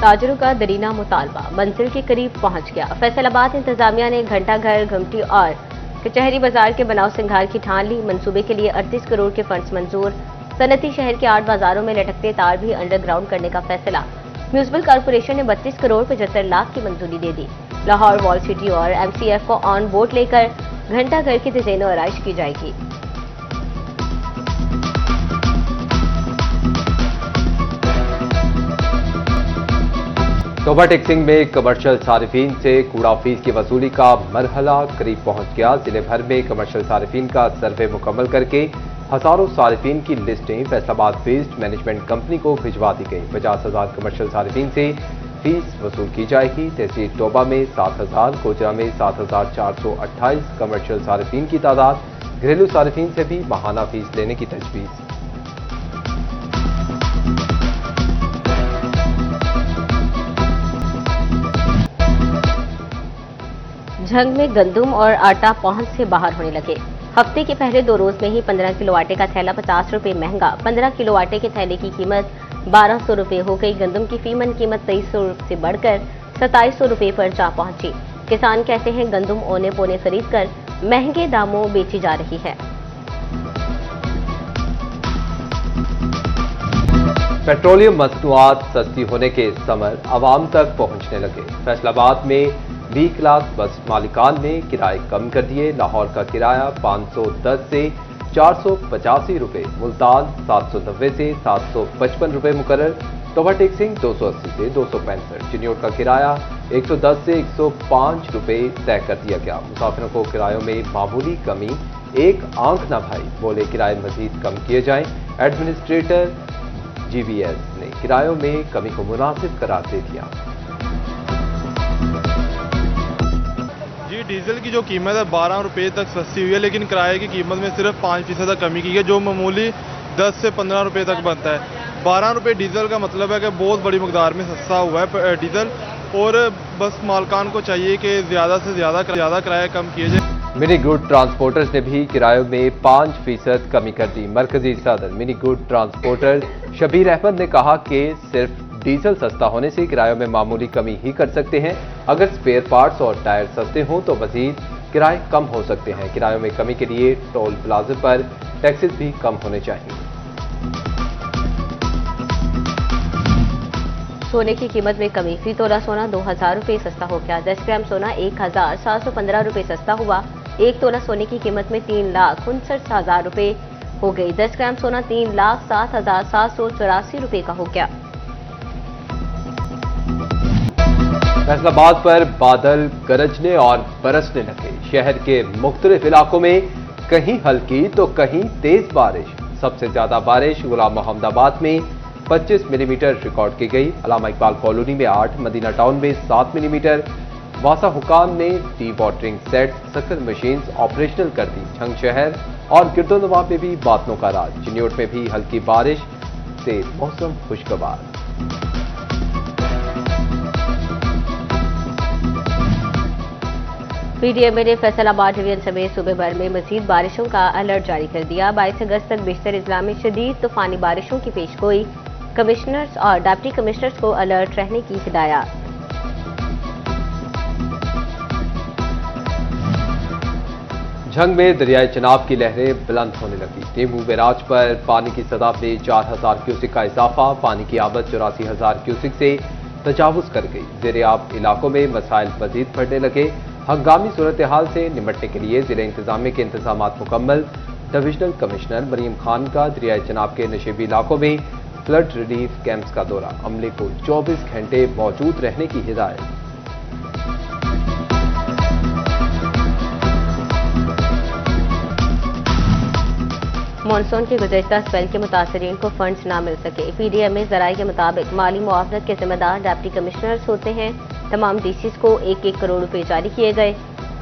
ताजरों का दरीना मुतालबा मंजिल के करीब पहुंच गया। फैसलाबाद इंतजामिया ने घंटा घर, घुमटी और कचहरी बाजार के बनाव सिंगार की ठान ली। मंसूबे के लिए 38 करोड़ के फंड्स मंजूर। सनती शहर के 8 बाजारों में लटकते तार भी अंडरग्राउंड करने का फैसला। म्यूनिसिपल कॉर्पोरेशन ने 32 करोड़ 75 लाख की मंजूरी दे दी। लाहौर वॉल सिटी और MCF को ऑन बोर्ड लेकर घंटा घर की डिजाइनो आराइश की जाएगी। तोबा टेक्सिंग में कमर्शियल सारिफीन से कूड़ा फीस की वसूली का मरहला करीब पहुंच गया। जिले भर में कमर्शियल सारिफीन का सर्वे मुकम्मल करके हजारों सारिफीन की लिस्टें फैसलाबाद वेस्ट मैनेजमेंट कंपनी को भिजवा दी गई। 50,000 कमर्शियल सारिफीन से फीस वसूल की जाएगी। तहसील तोबा में 7,000, कोजरा में 7,428 कमर्शियल सारिफीन की तादाद। घरेलू सारिफीन से भी माहाना फीस लेने की तजवीज़। झंग में गंदम और आटा पहुंच से बाहर होने लगे। हफ्ते के पहले 2 रोज में ही 15 किलो आटे का थैला 50 रुपए महंगा। 15 किलो आटे के थैले की कीमत 1200 रुपए हो गई। गंदम की फीमन कीमत 2300 से बढ़कर 2700 रुपए पर जा पहुंची। किसान कहते हैं गंदम औने पौने खरीद कर महंगे दामों बेची जा रही है। पेट्रोलियम मसनूआत सस्ती होने के समर आवाम तक पहुंचने लगे। फैसलाबाद में 20 लाख बस मालिकान ने किराए कम कर दिए। लाहौर का किराया 510 से 485 रुपए, मुल्तान 790 से 755 रुपए मुकर्रर। तोबा टेक्सिंग 280 से 265। चिन्योट का किराया 110 से 105 रुपए तय कर दिया गया। मुसाफिरों को किरायों में मामूली कमी, एक आंख न भाई, बोले किराए मजीद कम किए जाएं। एडमिनिस्ट्रेटर GVS ने किरायों में कमी को मुनासिब करार दे दिया। जी, डीजल की जो कीमत है 12 रुपये तक सस्ती हुई है, लेकिन किराए की कीमत में सिर्फ 5% तक कमी की है, जो मामूली 10 से 15 रुपये तक बनता है। 12 रुपये डीजल का मतलब है कि बहुत बड़ी मकदार में सस्ता हुआ है डीजल, और बस मालकान को चाहिए कि ज़्यादा से ज़्यादा किराया कम किए जाए। मिनी गुड ट्रांसपोर्टर्स ने भी किरायों में 5% कमी कर दी। मरकजी सदर mini good transporter Shabbir Ahmed ने कहा कि सिर्फ डीजल सस्ता होने से किरायों में मामूली कमी ही कर सकते हैं। अगर स्पेयर पार्ट्स और टायर सस्ते हों तो मजीद किराए कम हो सकते हैं। किरायों में कमी के लिए टोल प्लाजा पर टैक्सेस भी कम होने चाहिए। सोने की कीमत में कमी। फी तोला सोना 2000 रुपए सस्ता हो गया। 10 ग्राम सोना 1715 रुपए सस्ता हुआ। 1 तोला सोने की कीमत में 3,59,000 रुपए हो गई। 10 ग्राम सोना 3,07,784 रुपए का हो गया। फैसलाबाद पर बादल गरजने और बरसने लगे। शहर के मुख्तलिफ इलाकों में कहीं हल्की तो कहीं तेज बारिश। सबसे ज्यादा बारिश गुलाम मोहम्मदाबाद में 25 मिलीमीटर रिकॉर्ड की गई। अल्लामा इकबाल कॉलोनी में 8, मदीना टाउन में 7 मिलीमीटर। वासा हुकाम ने डी वाटरिंग सेट, सक्कर मशीन्स ऑपरेशनल कर दी। झंग शहर और गिरदोनवा में भी बादलों का राज। चिन्योट में भी हल्की बारिश से मौसम खुशगवार। PDMA ने फैसलाबाद डिवीजन समेत सूबे भर में मजीद बारिशों का अलर्ट जारी कर दिया। 22 अगस्त तक बेशतर इजला में शदीद तूफानी बारिशों की पेशगोई। कमिश्नर्स और डिप्टी कमिश्नर्स को अलर्ट रहने की हिदायत। झंग में दरियाए चिनाब की लहरें बुलंद होने लगी। टेमू बैराज पर पानी की सतह में 4000 क्यूसिक का इजाफा। पानी की आवत 84,000 क्यूसिक से तजावुज कर गई। ज़ेर-ए-आब इलाकों में मसाइल मजीद बढ़ने लगे। हंगामी सूरत हाल से निपटने के लिए जिले इंतजामिया के इंतजामात मुकम्मल। डिविजनल कमिश्नर मरीम खान का दरियाए चिनाब के नशेबी इलाकों में फ्लड रिलीफ कैंप्स का दौरा। अमले को 24 घंटे मौजूद रहने की हिदायत। मानसून के गुज़श्ता स्पेल के मुतासरीन को फंड्स ना मिल सके। PDMA ज़राए के मुताबिक माली मुआवजत के जिम्मेदार डिप्टी कमिश्नर्स होते हैं। तमाम DCs को 1-1 करोड़ रुपए जारी किए गए।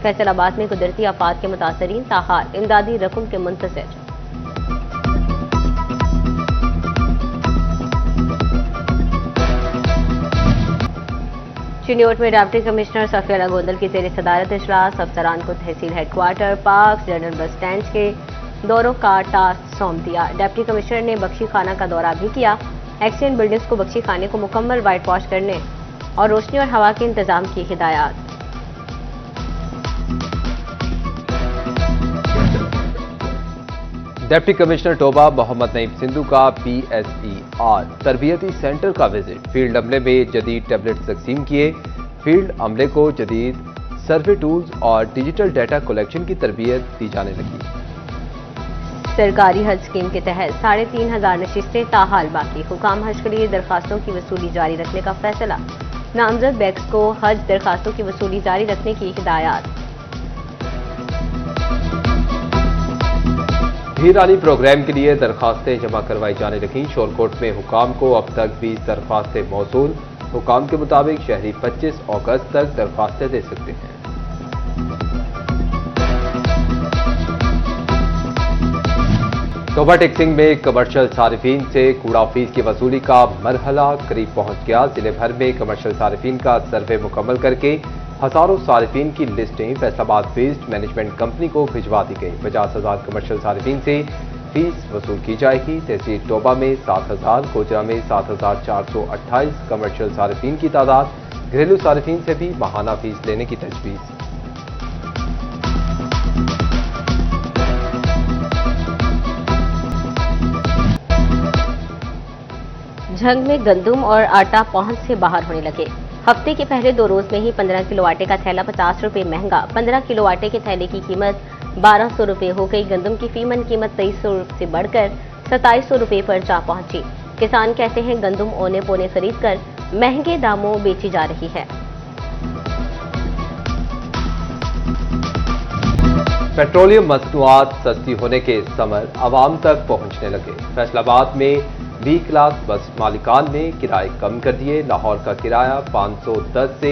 फैसलाबाद में कुदरती आफात के मुतासरीन ताहार इमदादी रकम के मुंतज़िर। चिन्योट में डिप्टी कमिश्नर सफिया गोंदल की ज़ेर सदारत इजलास। अफसरान को तहसील headquarter, park, general bus stand के दौरों का टास्क सौंप दिया। डिप्टी कमिश्नर ने बख्शी खाना का दौरा भी किया। एक्सीडेंट बिल्डिंग्स को बख्शी खाने को मुकम्मल वाइट वॉश करने और रोशनी और हवा के इंतजाम की हिदायत। डिप्टी कमिश्नर टोबा मोहम्मद नईम सिंधु का PSER तरबियती सेंटर का विजिट। फील्ड अमले में जदीद टैबलेट तकसीम किए। फील्ड अमले को जदीद सर्वे टूल्स और डिजिटल डाटा कलेक्शन की तरबियत दी जाने लगी। सरकारी हज स्कीम के तहत 3500 नशिस्तें ताहाल बाकी। हुकाम हज के लिए दरखास्तों की वसूली जारी रखने का फैसला। नामजद बैंक्स को हज दरखास्तों की वसूली जारी रखने की हिदायत। हीरानी प्रोग्राम के लिए दरखास्तें जमा करवाई जाने लगी। शोरकोट में हुकाम को अब तक 20 दरखास्तें मौसूल। हुकाम के मुताबिक शहरी 25 अगस्त तक दरखास्तें दे सकते हैं। टोबा टेक्सिंग में कमर्शियल सारिफीन से कूड़ा फीस की वसूली का मरहला करीब पहुंच गया। जिले भर में कमर्शियल सारिफीन का सर्वे मुकम्मल करके हजारों सारिफीन की लिस्टें फैसलाबाद वेस्ट मैनेजमेंट कंपनी को भिजवा दी गई। 50,000 कमर्शियल सारिफीन से फीस वसूल की जाएगी। तहसील टोबा में 7,000, गोजरा में 7,428 कमर्शियल सारिफीन की तादाद। घरेलू सारिफीन से भी माहाना फीस लेने की तजवीज़। झंग में गंदम और आटा पहुंच से बाहर होने लगे। हफ्ते के पहले 2 रोज में ही 15 किलो आटे का थैला 50 रुपए महंगा। 15 किलो आटे के थैले की कीमत 1200 रुपए हो गई। गंदम की फीमन कीमत 2300 से बढ़कर 2700 रुपए पर जा पहुंची। किसान कहते हैं गंदम औने पौने खरीद कर महंगे दामों बेची जा रही है। पेट्रोलियम मसनूआत सस्ती होने के समर आवाम तक पहुंचने लगे। फैसलाबाद में बी क्लास बस मालिकान ने किराए कम कर दिए। लाहौर का किराया 510 से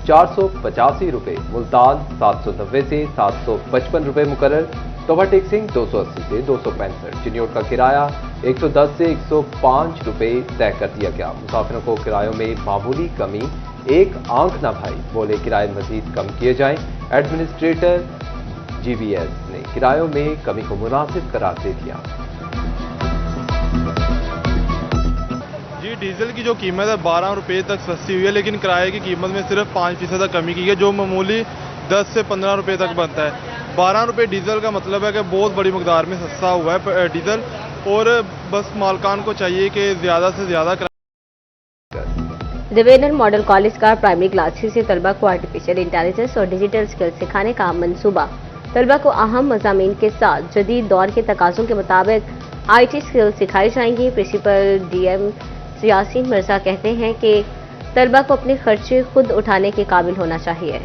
485 रुपए, मुल्तान 790 से 755 रुपए मुकर्रर। टोबा टेक्सिंग 280 से 265। चिन्योट का किराया 110 से 105 रुपए तय कर दिया गया। मुसाफिरों को किरायों में मामूली कमी, एक आंख न भाई, बोले किराए मजीद कम किए जाएं। एडमिनिस्ट्रेटर GBS ने किरायों में कमी को मुनासिब करार दे दिया। जी डीजल की जो कीमत है 12 रुपये तक सस्ती हुई है, लेकिन किराए की कीमत में सिर्फ 5% कमी की है, जो मामूली 10 से 15 रुपये तक बनता है। 12 रुपये डीजल का मतलब है कि बहुत बड़ी मकदार में सस्ता हुआ है डीजल, और बस मालकान को चाहिए कि ज़्यादा से ज़्यादा। देवेंद्र मॉडल कॉलेज का प्राइमरी क्लासेस से तलबा को आर्टिफिशियल इंटेलिजेंस और डिजिटल स्किल्स सिखाने का मंसूबा। तलबा को अहम मज़ामीन के साथ जदीद दौर के तकाज़ों के मुताबिक IT स्किल्स सिखाई जाएंगी। प्रिंसिपल DM यासीन मिर्जा कहते हैं कि तलबा को अपने खर्चे खुद उठाने के काबिल होना चाहिए।